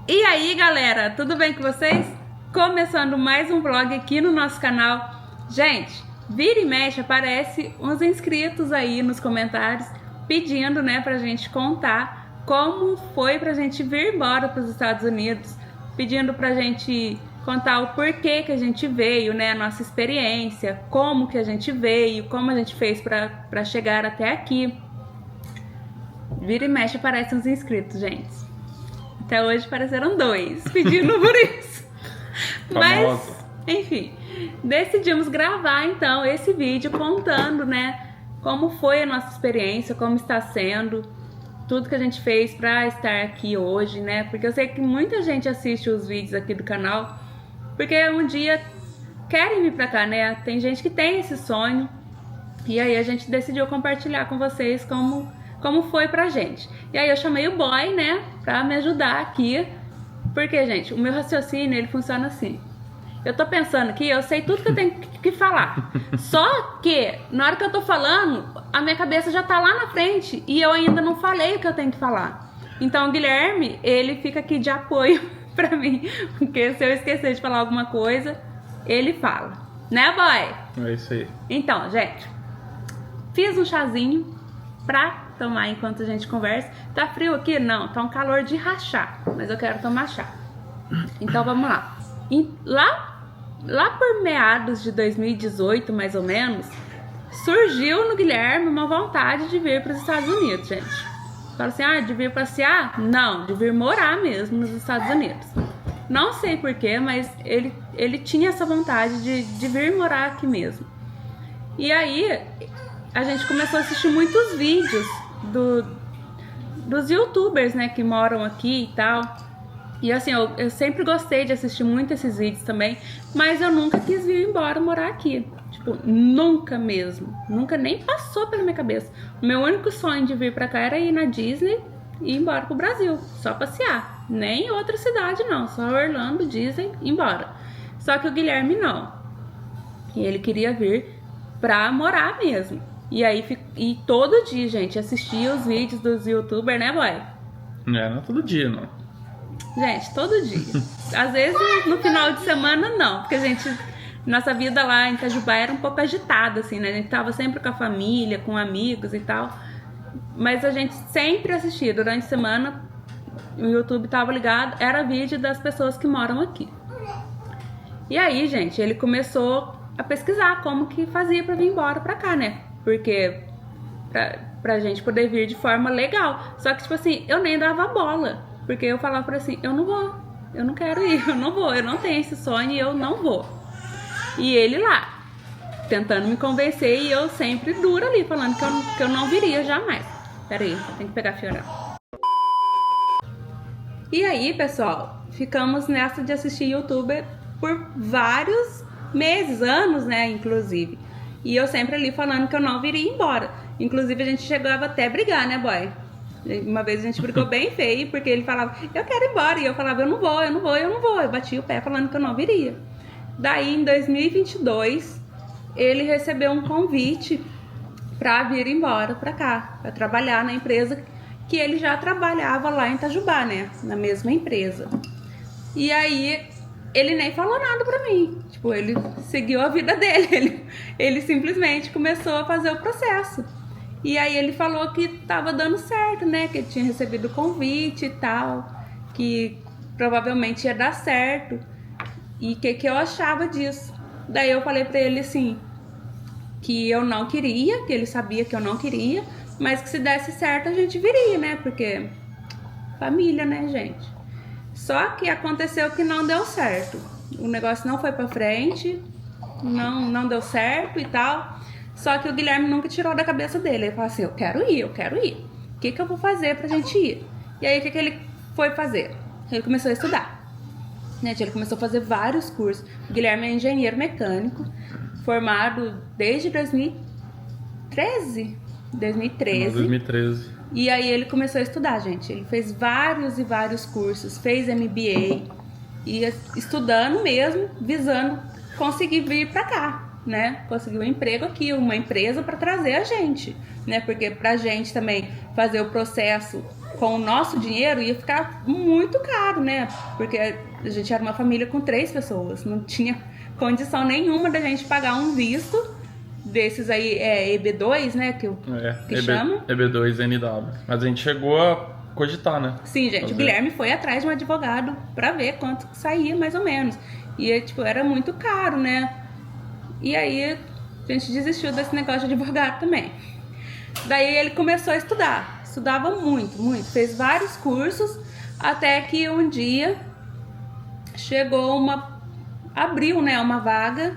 E aí, galera, tudo bem com vocês? Começando mais um vlog aqui no nosso canal. Gente, vira e mexe aparece uns inscritos aí nos comentários pedindo, né, pra gente contar como foi pra gente vir embora para os Estados Unidos, pedindo pra gente contar o porquê que a gente veio, né, a nossa experiência, como que a gente veio, como a gente fez pra chegar até aqui. Vira e mexe aparecem uns inscritos, gente. Até hoje apareceram 2 pedindo por isso. Mas, enfim, decidimos gravar então esse vídeo contando, né, como foi a nossa experiência, como está sendo, tudo que a gente fez para estar aqui hoje, né? Porque eu sei que muita gente assiste os vídeos aqui do canal porque um dia querem vir pra cá, né? Tem gente que tem esse sonho e aí a gente decidiu compartilhar com vocês como foi pra gente. E aí eu chamei o boy, né, pra me ajudar aqui, porque, gente, o meu raciocínio, ele funciona assim. Eu tô pensando aqui, eu sei tudo que eu tenho que falar. Só que, na hora que eu tô falando, a minha cabeça já tá lá na frente e eu ainda não falei o que eu tenho que falar. Então o Guilherme, ele fica aqui de apoio pra mim, porque se eu esquecer de falar alguma coisa, ele fala. Né, boy? É isso aí. Então, gente, fiz um chazinho pra tomar enquanto a gente conversa. Tá frio aqui? Não, tá um calor de rachar, mas eu quero tomar chá. Então vamos lá. E lá por meados de 2018, mais ou menos, surgiu no Guilherme uma vontade de vir para os Estados Unidos, gente. Fala assim, de vir passear? Não, de vir morar mesmo nos Estados Unidos. Não sei porquê, mas ele tinha essa vontade de vir morar aqui mesmo. E aí a gente começou a assistir muitos vídeos dos youtubers, né, que moram aqui e tal. E assim, eu sempre gostei de assistir muito esses vídeos também, mas eu nunca quis vir embora morar aqui. Tipo, nunca mesmo. Nunca nem passou pela minha cabeça. O meu único sonho de vir pra cá era ir na Disney e ir embora pro Brasil. Só passear. Nem outra cidade não. Só Orlando, Disney e ir embora. Só que o Guilherme não. E ele queria vir pra morar mesmo. E aí, todo dia, gente, assistia os vídeos dos youtubers, né, boy? Não todo dia, não. Gente, todo dia. Às vezes no final de semana não, porque a gente, nossa vida lá em Itajubá era um pouco agitada, assim, né? A gente tava sempre com a família, com amigos e tal. Mas a gente sempre assistia, durante a semana o YouTube tava ligado, era vídeo das pessoas que moram aqui. E aí, gente, ele começou a pesquisar como que fazia pra vir embora pra cá, né? Porque pra gente poder vir de forma legal. Só que, tipo assim, eu nem dava bola. Porque eu falava pra assim, eu não vou, eu não quero ir, eu não vou, eu não tenho esse sonho e eu não vou. E ele lá, tentando me convencer e eu sempre dura ali, falando que eu não viria jamais. Pera aí, tem que pegar a Fiorella. E aí, pessoal, ficamos nessa de assistir youtuber por vários meses, anos, né, inclusive. E eu sempre ali falando que eu não viria embora. Inclusive a gente chegava até a brigar, né, boy? Uma vez a gente brigou bem feio, porque ele falava, eu quero ir embora, e eu falava, eu não vou, eu não vou, eu não vou. Eu bati o pé falando que eu não viria. Daí, em 2022, ele recebeu um convite pra vir embora pra cá, pra trabalhar na empresa que ele já trabalhava lá em Itajubá, né, na mesma empresa. E aí, ele nem falou nada pra mim, tipo, ele seguiu a vida dele, ele simplesmente começou a fazer o processo. E aí ele falou que tava dando certo, né? Que ele tinha recebido o convite e tal, que provavelmente ia dar certo. E o que eu achava disso? Daí eu falei pra ele assim, que eu não queria, que ele sabia que eu não queria, mas que se desse certo a gente viria, né? Porque família, né, gente? Só que aconteceu que não deu certo. O negócio não foi pra frente, não deu certo e tal. Só que o Guilherme nunca tirou da cabeça dele. Ele falou assim, eu quero ir, eu quero ir. O que eu vou fazer pra gente ir? E aí, o que ele foi fazer? Ele começou a estudar. Gente, ele começou a fazer vários cursos. O Guilherme é engenheiro mecânico, formado desde 2013. 2013. E aí ele começou a estudar, gente. Ele fez vários e vários cursos, fez MBA. E estudando mesmo, visando conseguir vir pra cá. Né, conseguir um emprego aqui, uma empresa para trazer a gente, né, porque pra gente também fazer o processo com o nosso dinheiro ia ficar muito caro, né? Porque a gente era uma família com 3 pessoas, não tinha condição nenhuma da gente pagar um visto desses aí, EB2, né? Que chama? EB2NW. Mas a gente chegou a cogitar, né? Sim, gente, o Guilherme foi atrás de um advogado pra ver quanto saía, mais ou menos. E, tipo, era muito caro, né? E aí a gente desistiu desse negócio de advogado também. Daí ele começou a estudar. Estudava muito, muito. Fez vários cursos, até que um dia abriu, né, uma vaga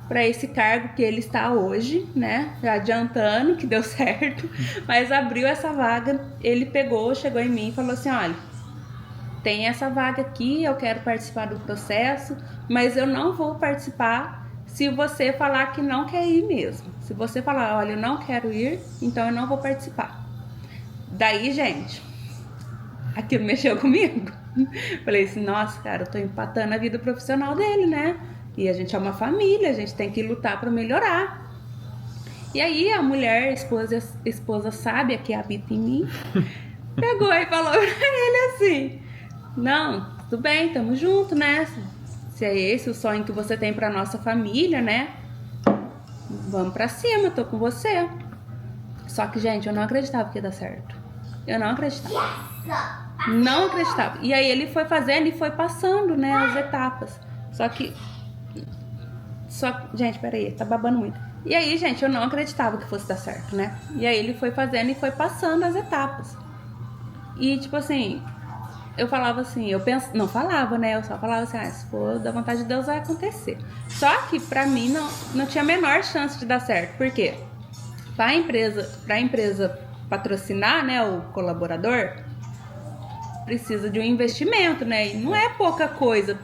para esse cargo que ele está hoje, né? Já adiantando que deu certo, mas abriu essa vaga. Ele chegou em mim e falou assim: olha, tem essa vaga aqui, eu quero participar do processo, mas eu não vou participar se você falar que não quer ir mesmo. Se você falar, olha, eu não quero ir, então eu não vou participar. Daí, gente, aquilo mexeu comigo. Falei assim, nossa, cara, eu tô empatando a vida profissional dele, né? E a gente é uma família, a gente tem que lutar pra melhorar. E aí a mulher, esposa sábia que habita em mim, pegou e falou pra ele assim: não, tudo bem, tamo junto, né? Se é esse o sonho que você tem pra nossa família, né? Vamos pra cima, tô com você. Só que, gente, eu não acreditava que ia dar certo. Eu não acreditava. Não acreditava. E aí ele foi fazendo e foi passando, né, as etapas. Gente, peraí, tá babando muito. E aí, gente, eu não acreditava que fosse dar certo, né? E aí ele foi fazendo e foi passando as etapas. E, tipo assim, eu falava assim, não falava, né? Eu só falava assim, se for da vontade de Deus vai acontecer. Só que pra mim não tinha a menor chance de dar certo. Por quê? Pra empresa patrocinar, né, o colaborador, precisa de um investimento, né? E não é pouca coisa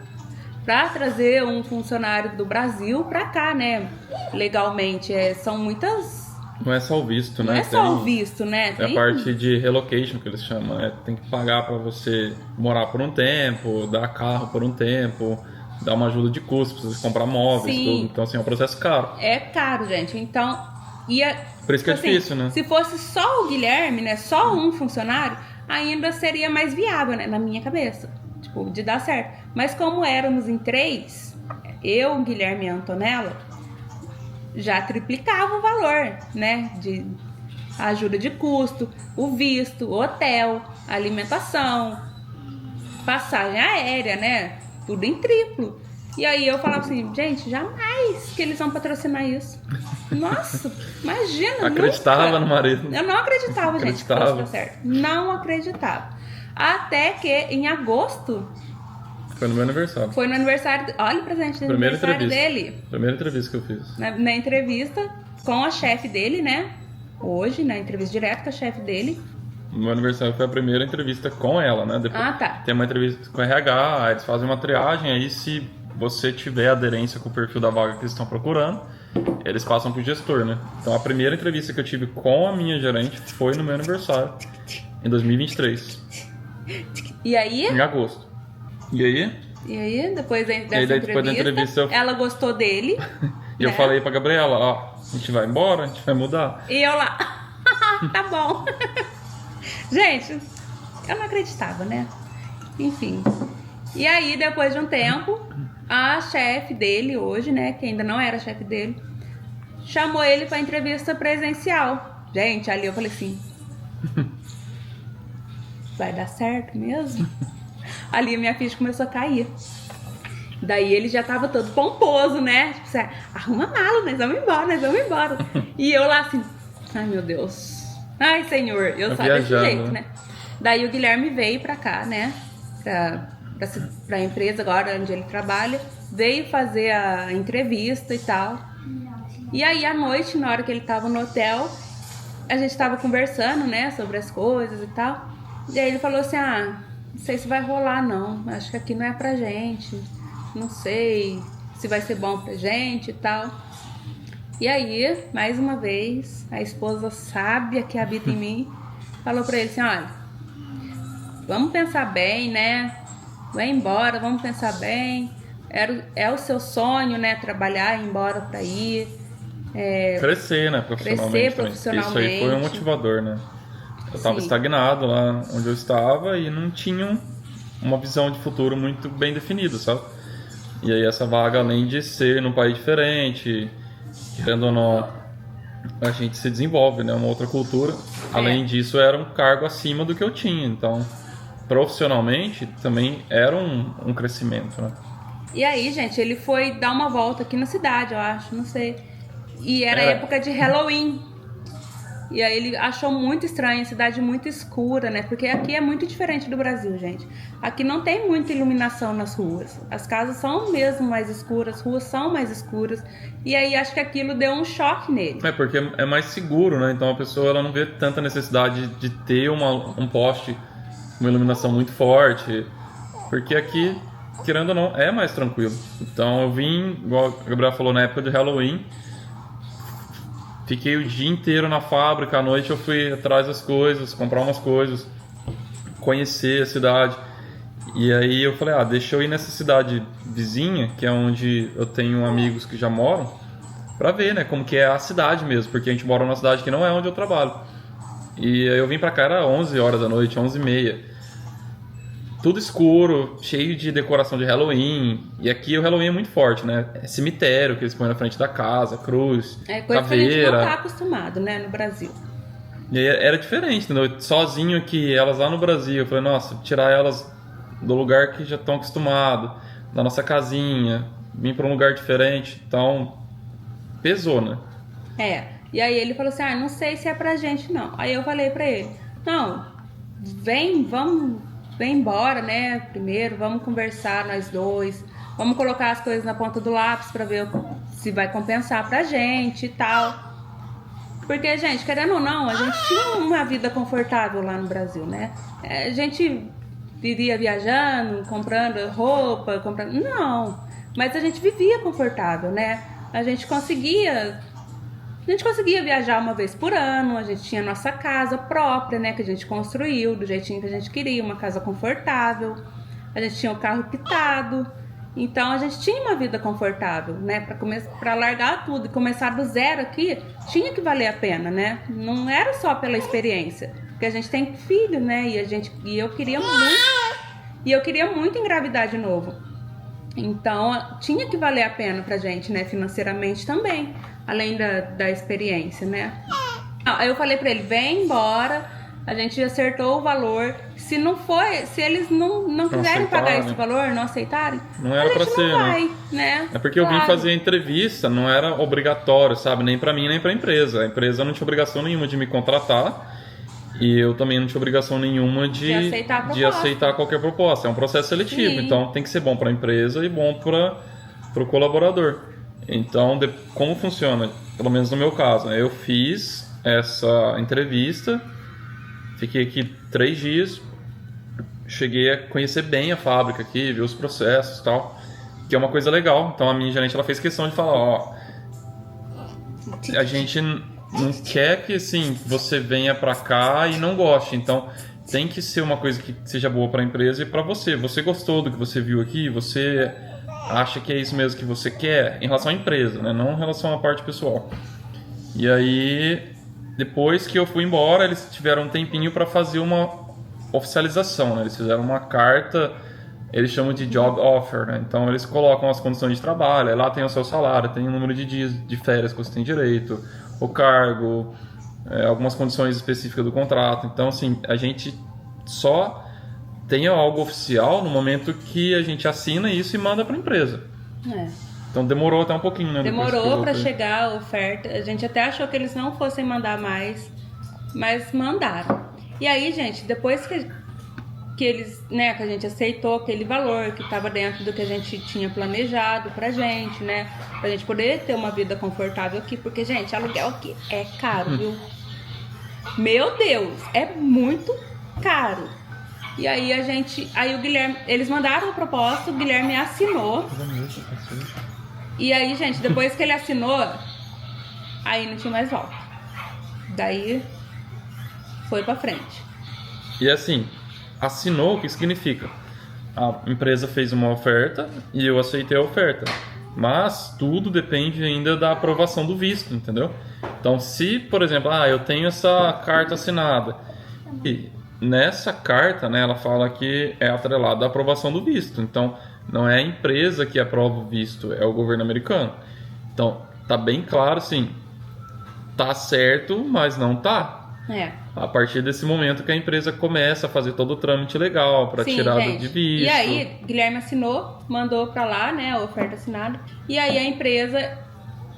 para trazer um funcionário do Brasil para cá, né? Legalmente, são muitas. Não é só o visto, né? Não é só o visto, né? É a parte de relocation que eles chamam, né? Tem que pagar para você morar por um tempo, dar carro por um tempo, dar uma ajuda de custo, precisa comprar móveis, tudo. Então, assim, é um processo caro. É caro, gente. Então, por isso que é difícil, né? Se fosse só o Guilherme, né? Só um funcionário, ainda seria mais viável, né? Na minha cabeça. Tipo, de dar certo. Mas como éramos em 3, eu, Guilherme e a Antonella, já triplicava o valor, né? De ajuda de custo, o visto, hotel, alimentação, passagem aérea, né? Tudo em triplo. E aí eu falava assim, gente, jamais que eles vão patrocinar isso. Nossa, imagina. Acreditava nunca. no marido. Eu não acreditava, gente, que fosse dar certo. Não acreditava. Até que em agosto... Foi no meu aniversário. Foi no aniversário... Olha o presente do aniversário dele. Primeira entrevista que eu fiz. Na entrevista com a chefe dele, né? Hoje, na entrevista direta com a chefe dele. No meu aniversário foi a primeira entrevista com ela, né? Depois tá. Tem uma entrevista com o RH, eles fazem uma triagem, aí se você tiver aderência com o perfil da vaga que eles estão procurando, eles passam pro gestor, né? Então a primeira entrevista que eu tive com a minha gerente foi no meu aniversário, em 2023. E aí? Em agosto. E aí, depois dessa entrevista, ela gostou dele. E eu falei pra Gabriela, ó, a gente vai embora, a gente vai mudar. E eu lá, tá bom. Gente, eu não acreditava, né? Enfim. E aí, depois de um tempo, a chefe dele hoje, né, que ainda não era chefe dele, chamou ele pra entrevista presencial. Gente, ali eu falei assim, vai dar certo mesmo? Ali a minha ficha começou a cair. Daí ele já tava todo pomposo, né? Tipo assim, arruma a mala, nós vamos embora. E eu lá assim, ai meu Deus. Ai, Senhor, eu só desse jeito, né? Daí o Guilherme veio pra cá, né? Pra empresa agora onde ele trabalha. Veio fazer a entrevista e tal. E aí à noite, na hora que ele tava no hotel, a gente tava conversando, né? Sobre as coisas e tal. E aí ele falou assim, não sei se vai rolar não. Acho que aqui não é pra gente. Não sei se vai ser bom pra gente e tal. E aí, mais uma vez, a esposa sábia que habita em mim falou pra ele assim, olha, vamos pensar bem, né? Vai embora, vamos pensar bem. É o seu sonho, né? Trabalhar, ir embora pra ir. Crescer, né? Profissionalmente. Crescer profissionalmente. Isso aí foi um motivador, né? Eu estava Sim. estagnado lá onde eu estava e não tinha uma visão de futuro muito bem definida, sabe? E aí essa vaga, além de ser num país diferente, querendo ou não, a gente se desenvolve, né? Uma outra cultura. Além disso, era um cargo acima do que eu tinha. Então, profissionalmente, também era um crescimento, né? E aí, gente, ele foi dar uma volta aqui na cidade, eu acho, não sei. E era época de Halloween. E aí ele achou muito estranho, a cidade muito escura, né? Porque aqui é muito diferente do Brasil, gente. Aqui não tem muita iluminação nas ruas. As casas são mesmo mais escuras, as ruas são mais escuras. E aí acho que aquilo deu um choque nele. É porque é mais seguro, né? Então a pessoa ela não vê tanta necessidade de ter um poste, uma iluminação muito forte. Porque aqui, querendo ou não, é mais tranquilo. Então eu vim, igual o Gabriel falou, na época de Halloween. Fiquei o dia inteiro na fábrica, à noite eu fui atrás das coisas, comprar umas coisas, conhecer a cidade. E aí eu falei, deixa eu ir nessa cidade vizinha, que é onde eu tenho amigos que já moram, pra ver, né, como que é a cidade mesmo, porque a gente mora numa cidade que não é onde eu trabalho. E aí eu vim pra cá, era 11 horas da noite, 11h30. Tudo escuro, cheio de decoração de Halloween. E aqui o Halloween é muito forte, né? É cemitério que eles põem na frente da casa, cruz, É coisa caveira. que a gente não tá acostumado, né, no Brasil. E aí era diferente, entendeu? Sozinho aqui, elas lá no Brasil. Eu falei, nossa, tirar elas do lugar que já estão acostumados, da nossa casinha, vir pra um lugar diferente. Então, pesou, né? E aí ele falou assim, não sei se é pra gente não. Aí eu falei pra ele, não, vem embora, né, primeiro, vamos conversar nós dois, vamos colocar as coisas na ponta do lápis pra ver se vai compensar pra gente e tal. Porque, gente, querendo ou não, a gente tinha uma vida confortável lá no Brasil, né? A gente vivia viajando, comprando roupa, Não, mas a gente vivia confortável, né? A gente conseguia viajar uma vez por ano, a gente tinha nossa casa própria, né, que a gente construiu do jeitinho que a gente queria, uma casa confortável, a gente tinha o carro quitado, então a gente tinha uma vida confortável, né, para largar tudo e começar do zero aqui, tinha que valer a pena, né, não era só pela experiência, porque a gente tem filho, né, e eu queria muito engravidar de novo, então tinha que valer a pena pra gente, né, financeiramente também. Além da experiência, né? Aí eu falei pra ele, vem embora, a gente acertou o valor. Se eles não quiserem pagar esse valor, não aceitarem, não era pra ser, não vai, né? É porque eu vim fazer a entrevista, não era obrigatório, sabe? Nem pra mim, nem pra empresa. A empresa não tinha obrigação nenhuma de me contratar. E eu também não tinha obrigação nenhuma de aceitar qualquer proposta. É um processo seletivo, Sim. Então tem que ser bom pra empresa e bom pro colaborador. Então, como funciona? Pelo menos no meu caso, né? Eu fiz essa entrevista, fiquei aqui 3 dias, cheguei a conhecer bem a fábrica aqui, ver os processos e tal, que é uma coisa legal. Então a minha gerente ela fez questão de falar, a gente não quer que assim, você venha pra cá e não goste, então tem que ser uma coisa que seja boa pra empresa e pra você. Você gostou do que você viu aqui? Você acha que é isso mesmo que você quer em relação à empresa, né? Não em relação à parte pessoal. E aí, depois que eu fui embora, eles tiveram um tempinho para fazer uma oficialização, né? Eles fizeram uma carta, eles chamam de job offer, né? Então eles colocam as condições de trabalho, aí lá tem o seu salário, tem o número de dias de férias que você tem direito, o cargo, algumas condições específicas do contrato. Então, assim, a gente só tem algo oficial no momento que a gente assina isso e manda para a empresa. Então demorou até um pouquinho, né? Demorou para chegar a oferta. A gente até achou que eles não fossem mandar mais, mas mandaram. E aí, gente, depois que eles, né, que a gente aceitou aquele valor que estava dentro do que a gente tinha planejado pra gente, né, pra gente poder ter uma vida confortável aqui, porque, gente, aluguel aqui é caro, viu? Meu Deus, é muito caro. E aí aí o Guilherme, eles mandaram a proposta, o Guilherme assinou. E aí, gente, depois que ele assinou, aí não tinha mais volta. Daí foi pra frente. E assim, assinou, o que significa? A empresa fez uma oferta e eu aceitei a oferta. Mas tudo depende ainda da aprovação do visto, entendeu? Então, se, por exemplo, eu tenho essa carta assinada E nessa carta, né, ela fala que é atrelada à aprovação do visto. Então, não é a empresa que aprova o visto, é o governo americano. Então, tá bem claro, sim, tá certo, mas não tá. É. A partir desse momento que a empresa começa a fazer todo o trâmite legal para Sim, tirada gente. de visto. E aí, Guilherme assinou, mandou pra lá, né, a oferta assinada. E aí a empresa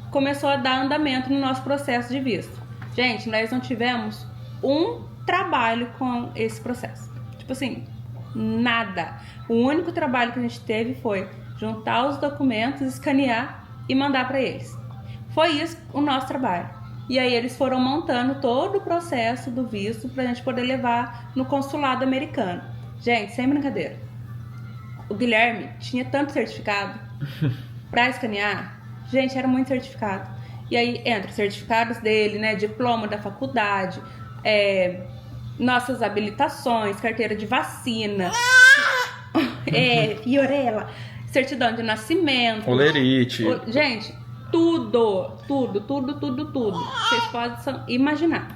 começou a dar andamento no nosso processo de visto. Gente, nós não tivemos um trabalho com esse processo. Tipo assim, nada. O único trabalho que a gente teve foi juntar os documentos, escanear e mandar pra eles. Foi isso o nosso trabalho. E aí eles foram montando todo o processo do visto pra gente poder levar no consulado americano. Gente, sem brincadeira. O Guilherme tinha tanto certificado pra escanear. Gente, era muito certificado. E aí entra certificados dele, né? Diploma da faculdade, nossas habilitações, carteira de vacina, Fiorella, certidão de nascimento. Olerite. Gente, tudo. Vocês podem imaginar.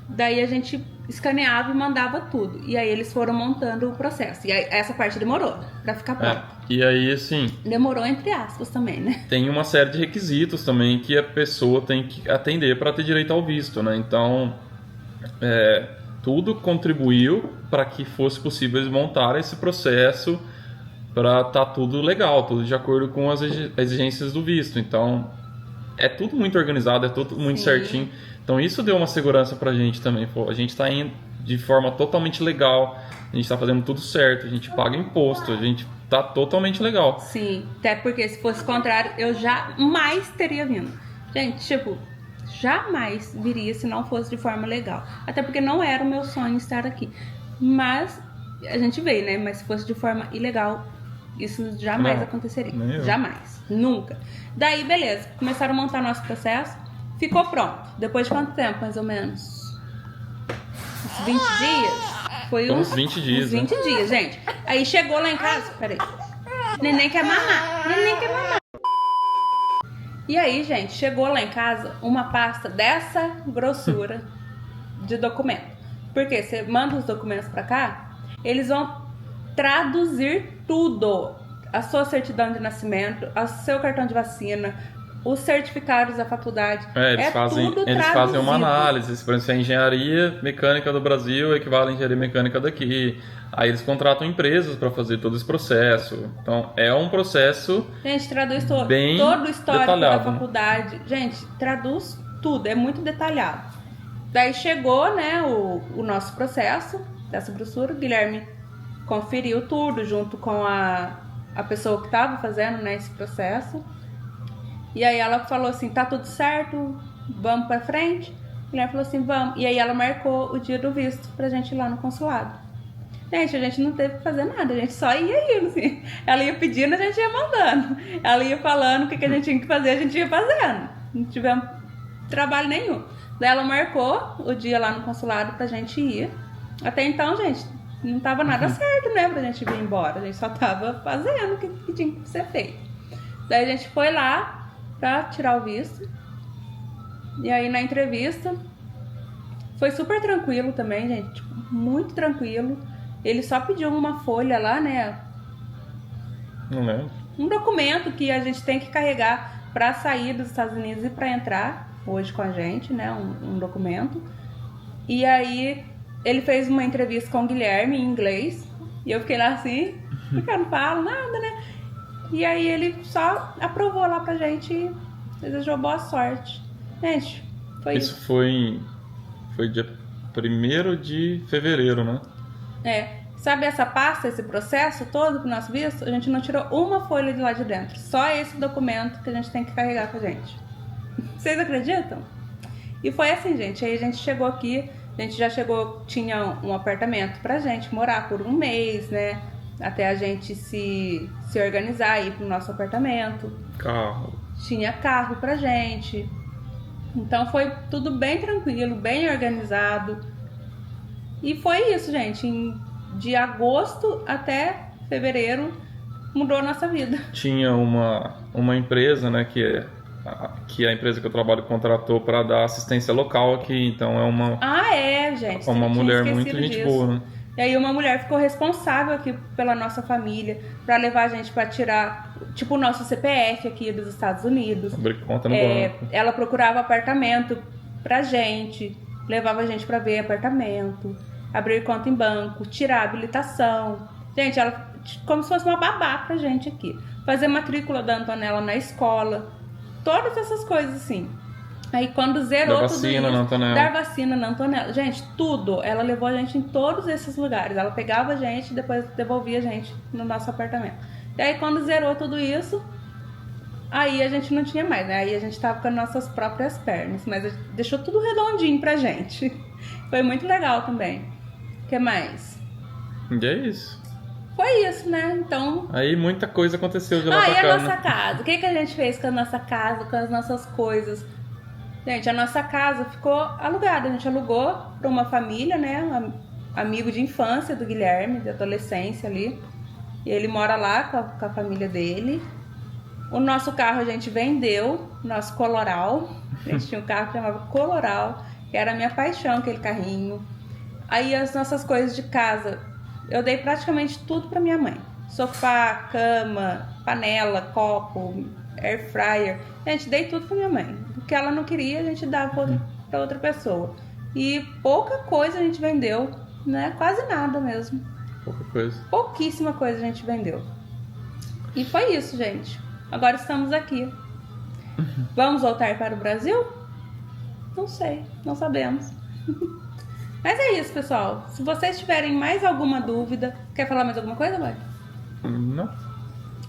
Daí a gente escaneava e mandava tudo. E aí eles foram montando o processo. E aí essa parte demorou pra ficar pronto. E aí, assim... Demorou entre aspas também, né? Tem uma série de requisitos também que a pessoa tem que atender para ter direito ao visto, né? Então, tudo contribuiu para que fosse possível eles montarem esse processo para estar tudo legal, tudo de acordo com as exigências do visto. Então, é tudo muito organizado, é tudo muito certinho. Então, isso deu uma segurança pra gente também. Pô, a gente tá indo de forma totalmente legal, a gente tá fazendo tudo certo, a gente paga imposto, a gente tá totalmente legal. Sim, até porque se fosse o contrário, eu jamais teria vindo. Gente, tipo, jamais viria se não fosse de forma legal. Até porque não era o meu sonho estar aqui. Mas a gente veio, né? Mas se fosse de forma ilegal, isso jamais aconteceria. Jamais. Nunca. Daí, beleza. Começaram a montar nosso processo. Ficou pronto. Depois de quanto tempo, mais ou menos? Uns 20 dias? Foi uns 20 dias. Uns 20 dias, gente. Aí chegou lá em casa. Peraí. Neném quer mamar. E aí, gente, chegou lá em casa uma pasta dessa grossura de documento. Porque você manda os documentos pra cá, eles vão traduzir tudo. A sua certidão de nascimento, o seu cartão de vacina, os certificados da faculdade. Eles fazem uma análise. Por exemplo, se a engenharia mecânica do Brasil equivale à engenharia mecânica daqui. Aí eles contratam empresas para fazer todo esse processo. Então, é um processo. Gente, traduz todo o histórico detalhado, da faculdade. Gente, traduz tudo, é muito detalhado. Daí chegou, né, o nosso processo dessa grossura. O Guilherme conferiu tudo junto com a pessoa que estava fazendo, né, esse processo. E aí ela falou assim, tá tudo certo, vamos pra frente? O Guilherme falou assim, vamos. E aí ela marcou o dia do visto pra gente ir lá no consulado. Gente, a gente não teve que fazer nada, a gente só ia indo, assim. Ela ia pedindo, a gente ia mandando. Ela ia falando o que a gente tinha que fazer, a gente ia fazendo. Não tivemos trabalho nenhum. Daí ela marcou o dia lá no consulado pra gente ir. Até então, gente, não tava nada certo, né, pra gente vir embora. A gente só tava fazendo o que tinha que ser feito. Daí a gente foi lá pra tirar o visto. E aí na entrevista foi super tranquilo também, gente. Tipo, muito tranquilo. Ele só pediu uma folha lá, né? Não lembro. Um documento que a gente tem que carregar pra sair dos Estados Unidos e pra entrar hoje com a gente, né? Um documento. E aí ele fez uma entrevista com o Guilherme em inglês. E eu fiquei lá assim, porque eu não falo nada, né? E aí ele só aprovou lá pra gente e desejou boa sorte. Gente, foi isso. Isso foi dia 1º de fevereiro, né? Sabe essa pasta, esse processo todo pro nosso visto? A gente não tirou uma folha de lá de dentro. Só esse documento que a gente tem que carregar com a gente. Vocês acreditam? E foi assim, gente. Aí a gente chegou aqui, a gente já chegou, tinha um apartamento pra gente morar por um mês, né? Até a gente se organizar e ir pro nosso apartamento. Carro. Tinha carro pra gente. Então foi tudo bem tranquilo, bem organizado. E foi isso, gente. De agosto até fevereiro mudou a nossa vida. Tinha uma empresa, né, que que a empresa que eu trabalho contratou para dar assistência local aqui. Então é uma, gente. uma tinha mulher esquecido muito gente disso. boa, né? E aí uma mulher ficou responsável aqui pela nossa família, pra levar a gente pra tirar, tipo, o nosso CPF aqui dos Estados Unidos. Abrir conta no banco. Ela procurava apartamento pra gente, levava a gente pra ver apartamento, abrir conta em banco, tirar habilitação. Gente, ela como se fosse uma babá pra gente aqui. Fazer matrícula da Antonella na escola, todas essas coisas assim. Aí quando zerou Dar tudo vacina isso, na Antonella. dar vacina na Antonella. Gente, tudo. Ela levou a gente em todos esses lugares. Ela pegava a gente e depois devolvia a gente no nosso apartamento. E aí quando zerou tudo isso, aí a gente não tinha mais, né? Aí a gente tava com as nossas próprias pernas. Mas deixou tudo redondinho pra gente. Foi muito legal também. O que mais? E é isso. Foi isso, né? Então... Aí muita coisa aconteceu de lá pra e a cá, nossa né? casa? O que a gente fez com a nossa casa, com as nossas coisas? Gente, a nossa casa ficou alugada. A gente alugou para uma família, né? Amigo de infância do Guilherme, de adolescência ali. E ele mora lá com a família dele. O nosso carro a gente vendeu, nosso Coloral. A gente tinha um carro que chamava Coloral, que era a minha paixão, aquele carrinho. Aí as nossas coisas de casa, eu dei praticamente tudo para minha mãe. Sofá, cama, panela, copo, air fryer. Gente, dei tudo pra minha mãe. O que ela não queria, a gente dava pra outra pessoa. E pouca coisa a gente vendeu, né? Quase nada mesmo. Pouca coisa. Pouquíssima coisa a gente vendeu. E foi isso, gente. Agora estamos aqui. Vamos voltar para o Brasil? Não sei, não sabemos. Mas é isso, pessoal. Se vocês tiverem mais alguma dúvida... Quer falar mais alguma coisa, Mike? Não.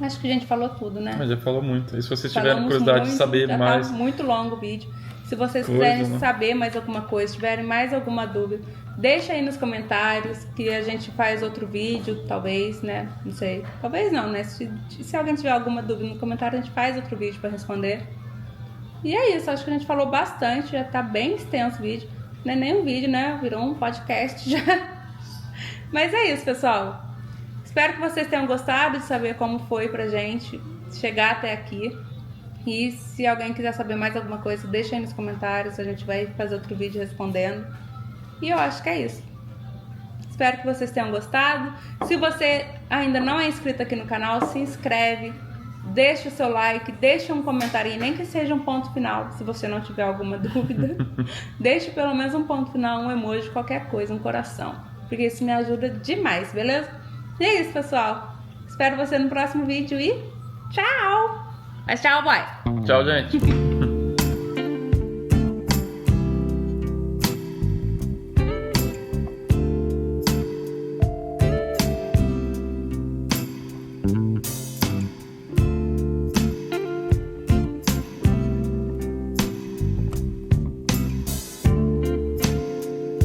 Acho que a gente falou tudo, né? Mas já falou muito. E se vocês tiverem Falamos curiosidade de muito, saber já mais... tá muito longo o vídeo. Se vocês Coisa, quiserem né? saber mais alguma coisa, tiverem mais alguma dúvida, deixa aí nos comentários que a gente faz outro vídeo, talvez, né? Não sei. Talvez não, né? Se alguém tiver alguma dúvida no comentário, a gente faz outro vídeo pra responder. E é isso, acho que a gente falou bastante, já tá bem extenso o vídeo. Não é nem um vídeo, né? Virou um podcast já. Mas é isso, pessoal. Espero que vocês tenham gostado de saber como foi pra gente chegar até aqui. E se alguém quiser saber mais alguma coisa, deixa aí nos comentários. A gente vai fazer outro vídeo respondendo. E eu acho que é isso. Espero que vocês tenham gostado. Se você ainda não é inscrito aqui no canal, se inscreve. Deixa o seu like, deixa um comentário, nem que seja um ponto final, se você não tiver alguma dúvida. Deixe pelo menos um ponto final, um emoji, qualquer coisa, um coração. Porque isso me ajuda demais, beleza? E é isso, pessoal. Espero você no próximo vídeo e tchau! Mas tchau, boy! Tchau, gente!